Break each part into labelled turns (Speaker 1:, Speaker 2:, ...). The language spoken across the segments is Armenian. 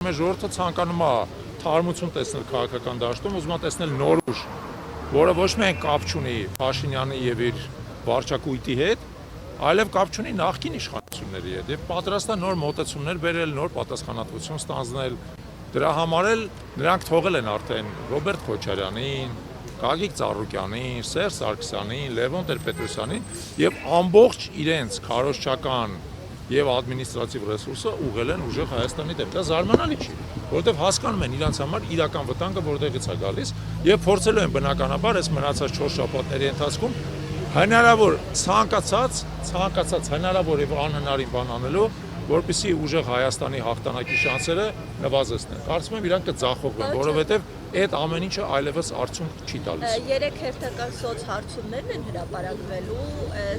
Speaker 1: Մեր ժողովուրդը ցանկանում է թարմություն տեսնել քաղաքական դաշտում, ուզում է տեսնել նոր ուժ, որը ոչ միայն կապ չունի Փաշինյանի եւ իր վարչակույտի հետ, այլև կապ չունի նախկին իշխանությունների հետ եւ պատրաստ է նոր մոտեցումներ բերել, նոր պատասխանատվություն ստանձնել։ Դրա համար էլ նրանք թողել են արդեն Ռոբերտ Քոչարյանին, Գագիկ Ծառուկյանին, Սերժ Սարգսյանին, Լևոն Տեր-Պետրոսյանին եւ ամբողջ իրենց քարոզչական եւ ադմինիստրատիվ ռեսուրսը ուղղել են ուժեղ Հայաստանի դեմ։ Դա զարմանալի չի, որովհետեւ հասկանում են իրանց համար իրական վտանգը որտեղից է գալիս եւ փորձելու են բնականաբար այս մնացած 4 շաբաթների ընթացքում հնարավոր ցանկացած հնարավոր եւ անհնարին բան անելու, որպեսզի ուժեղ Հայաստանի հաղթանակի շանսերը նվազեցնեն։ Կարծում եմ իրանք կձախողվեն, որովհետեւ այդ ամեն ինչը այլևս արդյունք չի տալիս։
Speaker 2: Երեք հերթական սոց հարցումներն են հրապարակվելու,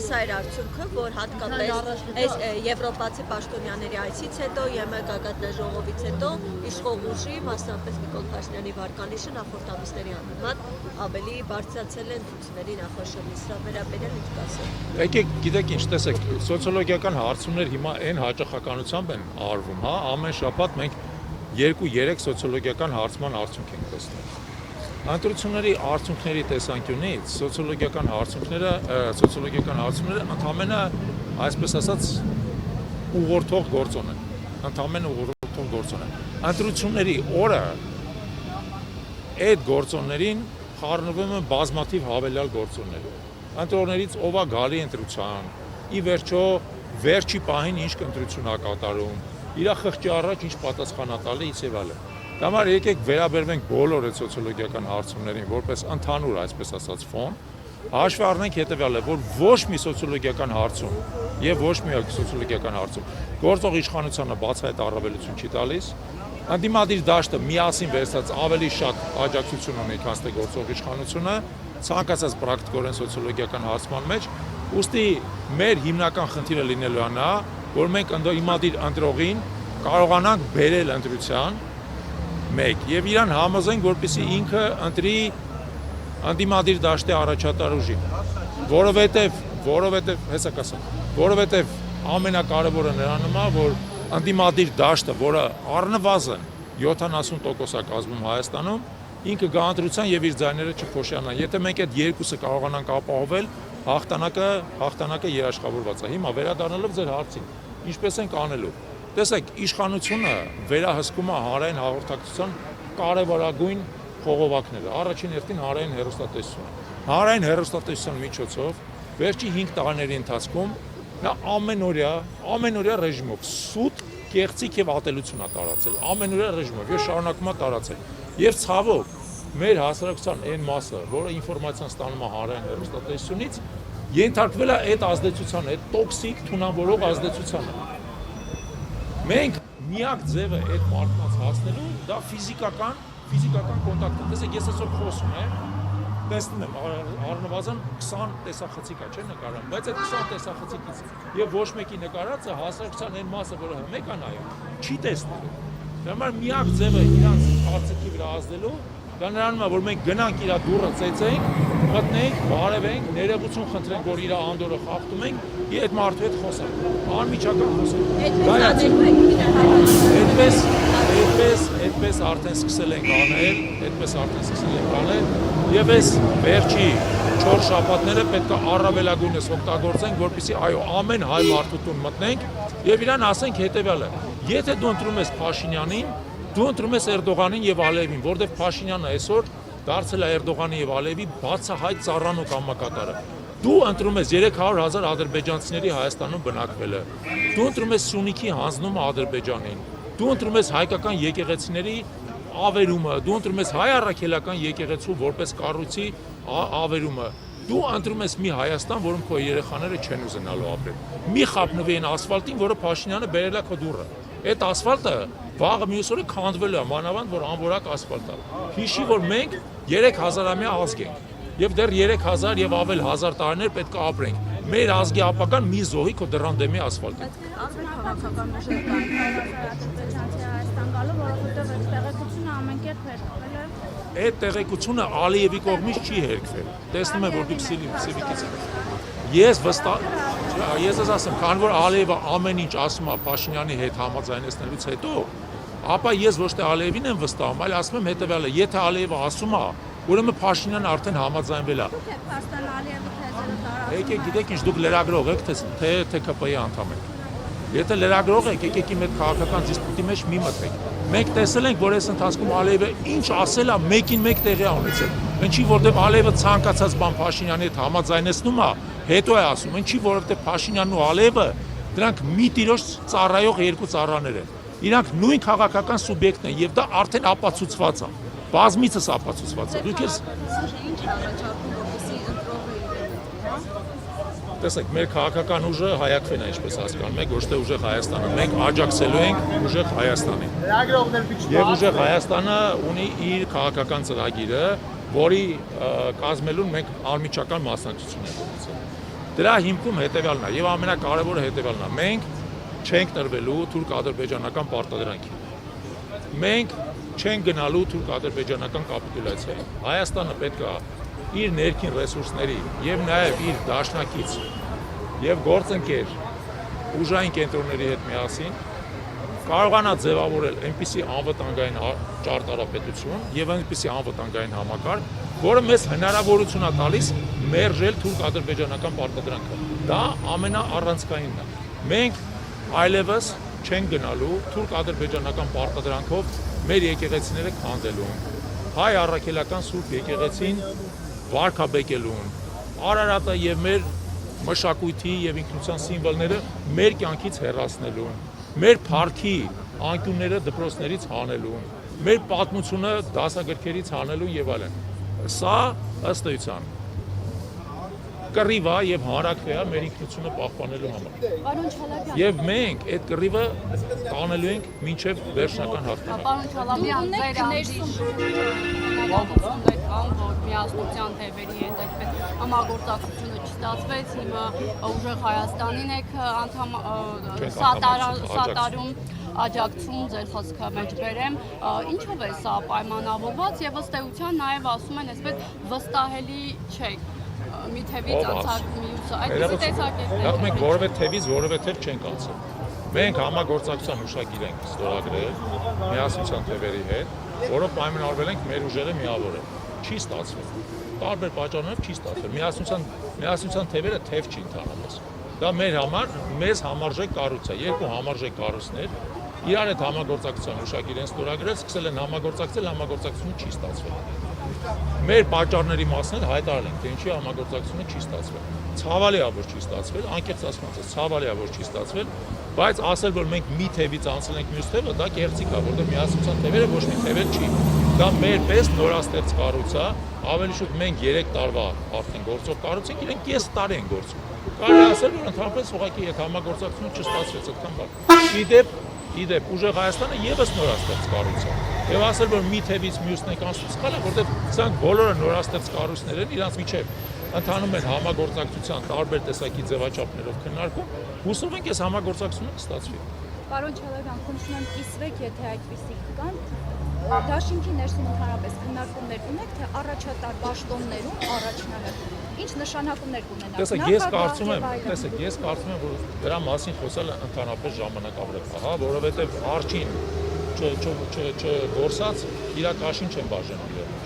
Speaker 2: սա էր արդյունքը, որ հատկապես այս եվրոպացի պաշտոնյաների այցից հետո, ԵՄ գագաթնաժողովից հետո իշխող ուժի, մասնավորապես Նիկոլ Փաշինյանի վարկանիշը նախորդ ամիսների համեմատ ավելի բարձրացել են ցուցների նախաշեմի, սրա վերաբերյալ ինչ կասեք։
Speaker 1: Եկեք, գիտեք ինչ, տեսեք, սոցիոլոգիական հարցումներ հիմա այն հաճախականությամբ են արվում, հա, ամեն շաբաթ մենք 2-3 սոցիոլոգիական հարցման արդյունք ենք տեսնում։ Ընտրությունների արդյունքների տեսանկյունից սոցիոլոգիական հարցումները ընդհանրապես, այսպես ասած, ուղղորդող գործոն են։ Ընդհանրապես ուղղորդող գործոն են։ Ընտրությունների օրը այդ գործոններին խառնվում են բազմաթիվ հավելյալ գործոններ։ Ընտրողներից ով է գալի ընտրության, ի վերջո վերջի պահին ինչ ընտրություն է կատարում, իր խղճի առաջ ինչ պատասխան է տալիս եւ այլն։ Դա համար եկեք վերաբերվենք բոլոր այդ սոցիոլոգիական հարցումներին որպես ընդհանուր, այսպես ասած, ֆոն, հաշվի առնենք հետեւյալը, որ ոչ մի սոցիոլոգիական հարցում եւ ոչ մի սոցիոլոգիական հարցում գործող իշխանությանը բացահայտ առավելություն չի տալիս, ընդդիմադիր դաշտը միասին վերցած ավելի շատ աջակցություն ունի, քան թե գործող իշխանությունը, ցանկացած պրակտիկորեն սոցիոլոգիական հարցման մեջ, ուստի մեր հիմնական խնդիրը լինելու է նա, որ մենք ընդդիմադիր ընտրողին կարողանանք բերել ընտրության մեկ եւ իրան համոզենք, որպեսզի ինքը ընտրի ընդդիմադիր դաշտի առաջատար ուժին, որովհետեւ ամենակարևորը նրանում է, որ ընդդիմադիր դաշտը, որը առնվազն 70% է կազմում Հայաստանում, ինքը գա ընտրության եւ իր ձայները չփոշյանա։ Եթե մենք այդ երկուսը կարողանանք ապահովել, հաղթանակը երաշխավորված է։ Հիմա վերադառնալով ձեր հարցին, ինչպես ենք անելու։ Տեսեք, իշխանությունը վերահսկում է հանրային հաղորդակցության կարևորագույն խողովակները։ Առաջին հերթին հանրային հեռուստատեսությունը։ Հանրային հեռուստատեսության միջոցով վերջի 5 տարիների ընթացքում նա ամենօրյա ռեժիմով սուտ, կեղծիք եւ ատելություն է տարածել։ Ամենօրյա ռեժիմով եւ շարունակում է տարածել։ Եվ ցավոք, մեր հասարակության այն մասը, որը ինֆորմացիան ստանում է հանրային հեռուստատեսությունից, ենթարկվել է այդ ազդեցությանը, այդ տոքսիկ, թունավորող ազդեցությանը։ Մենք միակ ձևը այդ մարդկանց հասնելու դա ֆիզիկական կոնտակտ է։ Տեսեք, ես այսօր խոսում եմ, տեսնում եմ, առնվազն 20 տեսախցիկ է, չէ՞ նկարում, բայց այդ 20 տեսախցիկից եւ ոչ մեկի նկարածը հասարակության այն մասը, որը հմեկ է նայում, չի տեսնելու։ Դրա համար միակ ձևը իրանց կարծիքի վրա ազդելու դա նրանում է, որ մենք գնանք իր դուռը ծեծենք, մտնենք, բարևենք, ներողություն խնդրենք, որ իր անդորը խախտում ենք, եւ այդ մարդու հետ խոսենք, անմիջական խոսենք։ Այդպես արդեն սկսել ենք անել, եւ այս վերջի 4 շաբաթները պետք է առավելագույնս օգտագործենք, որպեսզի այո, ամեն հայ մարդու տուն մտնենք եւ իրան ասենք հետեւյալը. եթե դու ընտրում ես Փաշինյանին, դու ընտրում ես Էրդողանին եւ Ալիևին, որովհետեւ Փաշինյանը այսօր դարձել է Էրդողանի եւ Ալիևի բացահայտ ծառան ու կամակատարը։ Դու ընտրում ես 300,000 ադրբեջանցիների Հայաստանում բնակվելը։ Դու ընտրում ես Սյունիքի հանձնումը Ադրբեջանին։ Դու ընտրում ես հայկական եկեղեցիների ավերումը, դու ընտրում ես հայ առաքելական եկեղեցու որպես կառույցի ավերումը։ Դու ընտրում ես մի Հայաստան, որում քո երեխաները չեն ուզենալու ապրել։ Մի խափնվի այն ասֆալտին, որը Փաշինյանը բերել է քո դուռը։ Այդ ասֆալտը վաղը մյուս օրը քանդվելու է, մանավանդ որ անորակ ասֆալտ է։ Հիշի, որ մենք 3000-ամյա ազգ ենք եւ դեռ 3000 եւ ավել 1000 տարիներ պետք է ապրենք։ Մեր ազգի ապագան մի զոհի քո դռան դեմի ասֆալտը։
Speaker 3: Արվետ քաղաքական ուժեր կան Հայաստան գալու, որովհետեւ այդ տեղեկությունը ամենքերբ հերկվել է։
Speaker 1: Այդ տեղեկությունը Ալիևի կողմից չի հերկվել։ Տեսնում եմ, որ դուք սիվիկից եք։ Ես ասեմ, քան որ Ալիևը ամեն ինչ ասում է Փաշինյանի հետ համաձայնեցնելուց հետո, ապա ես ոչ թե Ալիևին եմ վստահում, այլ ասում եմ հետևյալը, եթե Ալիևը ասում է, ուրեմն Փաշինյանը արդեն համաձայնվել է։
Speaker 3: Փաստան Ալիևը թեզերը տարածում։
Speaker 1: Եկեք, գիտեք ինչ, դուք լրագրող եք, թե ԿՊ-ի անդամ եք։ Եթե լրագրող եք, եկեք իմ այդ քաղաքական դիսպուտի մեջ մի մտեք։ Մենք տեսել ենք, որ այս ընթացքում Ալիևը ինչ ասել է, մեկին մեկ տեղի է ունեցել։ Ինչի որտեղ Ալիևը ցանկացած բան Փաշինյանի հետ համաձայնեցնում է, հետո է ասում, ինչի որովհետև Փաշինյանն ու Ալիևը դրանք մի տիրոջ ծառայող երկու ծառաներ են։ Իրանք նույն քաղաքական սուբյեկտն են եւ դա արդեն ապացուցված է։ Բազմիցս ապացուցված է։ Դուք ես
Speaker 3: ինչ առաջարկում որպեսի ընտրողը իրենի, հա։
Speaker 1: Տեսեք, մեր քաղաքական ուժը հայակվեն է, ինչպես հասկանում եք, ոչ թե ուժեղ Հայաստանը։ Մենք աջակցելու ենք ուժեղ Հայաստանին։ Եվ ուժեղ Հայաստանը ունի իր քաղաքական ծրագիրը, որի կազմելուն մենք անմիջական մասնակցություն ենք ունեցել։ Դրա հիմքում հետևյալն է, եւ ամենակարևորը հետևյալն է։ Մենք չենք տրվելու թուրք-ադրբեջանական պարտադրանքին։ Մենք չենք գնալու թուրք-ադրբեջանական կապիտուլյացիայի։ Հայաստանը պետք է իր ներքին ռեսուրսների եւ նաեւ իր դաշնակից եւ գործընկեր ուժային կենտրոնների հետ միասին կարողանա ձևավորել այնպիսի անվտանգային ճարտարապետություն եւ այնպիսի անվտանգային համակարգ, որը մեզ հնարավորություն է տալիս մերժել թուրք-ադրբեջանական պարտադրանքը։ Դա ամենաառանցքայինն է։ Մենք այլևս չենք գնալու թուրք-ադրբեջանական պարտադրանքով մեր եկեղեցիները քանդելուն, հայ առաքելական սուրբ եկեղեցին վարքաբեկելուն, Արարատը եւ մեր մշակույթի եւ ինքնության սիմվոլները մեր կյանքից հեռացնելուն, մեր փառքի անկյունները դպրոցներից հանելուն, մեր պատմությունը դասագրքերից հանելուն եւ այլն։ Սա ըստ էության կռիվ է եւ հանրակրվե է մեր ինքնությունը պահպանելու համար։
Speaker 3: Պարոն Չալաբյան։
Speaker 1: Եվ մենք այդ կռիվը տանելու ենք մինչև վերջնական հաղթանակ։
Speaker 4: Պարոն Չալաբյան, ձեր անձի կան, որ միասնության թևերի հետ այդպես համագործակցությունը չստացվեց, հիմա ուժեղ Հայաստանին եք անդամ սատարում աջակցում ձեր խոսքը մեջ բերեմ, ինչով է սա պայմանավորված եւ ըստ էության նաեւ ասում են այսպես վստահելի չեք մի թևից անցած մյուսը, այդպիսի տեսակետներ։
Speaker 1: Նախ մենք որևէ թևից որևէ թև չենք անցել։ Մենք համագործակցության հուշագիր ենք ստորագրել միասնության թևերի հետ, որով պայմանավորվել ենք մեր ուժերը միավորել։ Չի ստացվել։ Տարբեր պատճառներով չի ստացվել։ Միասնության թևերը թև չի ընդհանրապես։ Դա մեր համար մեզ համարժեք կառույց է, երկու համարժեք կառույցներ իրար հետ համագործակցության հուշագիր են ստորագրել, սկսել են համագործակցել, համագործակցությունը չի ստացվել։ Մեր պատճառների մասն էլ հայտարարել ենք, թե ինչի համագործակցությունը չի ստացվել։ Ցավալի է, որ չի ստացվել, անկեղծ ասած, ցավալի է, որ չի ստացվել, բայց ասել, որ մենք մի թևից անցել ենք մյուս թևը, դա կեղծիք է, որտեղ միասնության թևերը ոչ մի թևեր չի։ Դա մեր պես նորաստեղծ կառույց է, ավելի շուտ մենք 3 տարվա արդեն գործող կառույց ենք, իրենք կես տարի են գործում։ Կարելի է ասել, որ ընդհանրապես ուղղակի այդ համագործակցությունը չստացվեց այդքան բան։ Իդեպ ուժեղ Հայաստանը եւս նորաստեղծ կառույց է։ Եվ ասել, որ մի թևից մյուսն եք անցնում, սխալ է, որտեղ սրանք բոլորը նորաստեղծ կառույցներ են, իրանց միջև ընթանում են համագործակցության տարբեր տեսակի ձևաչափներով քննարկում, հուսով ենք այս համագործակցությունը կստացվի։
Speaker 3: Պարոն Չալաբյան, խնդրում եմ կիսվեք, եթե այդպիսիք կան, դաշինքի ներսում ընդհանրապես քննարկումներ ունեք, թե առաջատար պաշտոններում առաջնահերթ ինչ նշանակումներ կունենա։
Speaker 1: Տեսեք, ես կարծում եմ, որ դրա մասին խոսելը ընդհանրապես ժամանակավորել է, հա, որովհետև արջին չգործած իրակաշին չեն բաժանում իրար մեջ։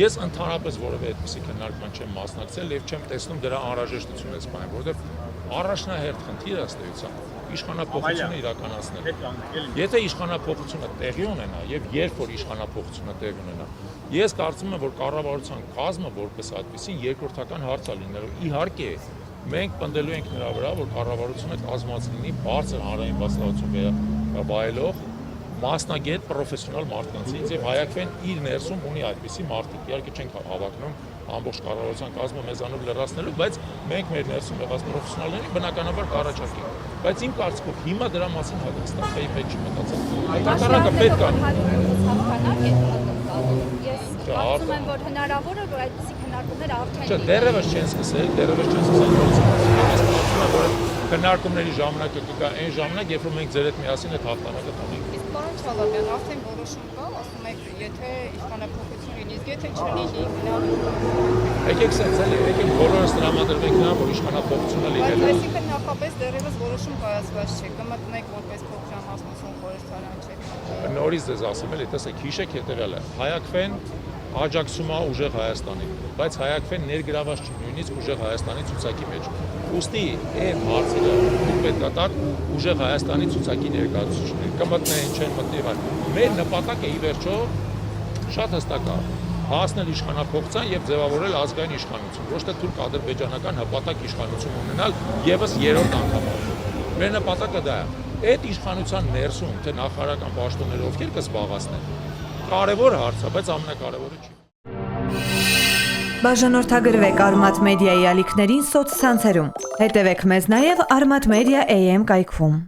Speaker 1: Ես ընդհանրապես որևէ այդպիսի քննարկման չեմ մասնակցել եւ չեմ տեսնում դրա անհրաժեշտությունը այս բանը, որովհետև առաջնահերթ խնդիրը ըստ էության իշխանապողությունը իրականացնել։ Եթե իշխանապողությունը տեղի ունենա եւ երբ որ իշխանապողությունը տեղի ունենա, ես կարծում եմ, որ կառավարության կազմը որպես այդպեսին երկրորդական հարց է լինելու։ Իհարկե, մենք պնդելու ենք նրա վրա, որ կառավարությունը կազմված լինի բարձր հանրային բացառություն վայելող մասնագետ պրոֆեսիոնալ մարդկանցից եւ հայակվեն իր ներսում ունի այդպիսի մարդիկ։ Իհարկե չենք հավակնում ամբողջ կառավարության կազմը մեզանով լրացնելու, բայց մենք մեր ներսում եղած պրոֆեսիոնալներին բնականաբար կառաջարկենք։ Բայց իմ կարծիքով հիմա դրա մասին Հայաստանի պետք չի մտածել։ Հակառակը պետք է։
Speaker 3: Ես կարծում եմ, որ հնարավոր է, որ այդպիսի քննարկումներ արդեն
Speaker 1: Չէ, դեռևս չեն սկսել, որ քննարկումների ժամանակը կգա այն ժամանակ, երբ որ մենք ձեր հետ միասին այդ հաղթանակը տանենք։
Speaker 5: Իսկ պարոն Չալաբյան, արդեն որոշում կա, ասում եք, եթե իշխանապողություն լինի, իսկ եթե չլինի,
Speaker 1: Եկեք սենց էլի, եկեք բոլորս տրամադրվենք նա, որ իշխանապողությունը լինելու։
Speaker 5: Այսինքն նախապես դեռևս որոշում կայացված չէ, կմտնեք որպես փոքրամասնություն խորհրդարան չէ։
Speaker 1: նորից ձեզ ասեմ, էլի տեսեք, հիշեք հետևյալը, Հայաքվեն աջակցում է ուժեղ Հայաստանին, բայց Հայաքվեն ներգրաված չի նույնիսկ ուժեղ Հայաստանի ցուցակի մեջ։ Ուստի այդ հարցերը դուք պետք է տաք ուժեղ Հայաստանի ցուցակի ներկայացուցիչներին, կմտնեն, չեն մտնի, այլ մեր նպատակը ի վերջո շատ հստակ է, հասնել իշխանափոխության եւ ձևավորել ազգային իշխանություն, ոչ թե թուրք-ադրբեջանական հպատակ իշխանություն ունենալ եւս երրորդ անգամ։ Մեր նպատակը դա է։ Այդ իշխանության ներսում թե նախարարական պաշտոնները ովքեր կզբաղացնեն, կարևոր հարց է, բայց ամենակարևորը չի։
Speaker 6: Բաժանորդագրվեք Արմատ մեդիայի ալիքներին սոցցանցերում։ Հետևեք մեզ նաև Armat Media AM կայքում։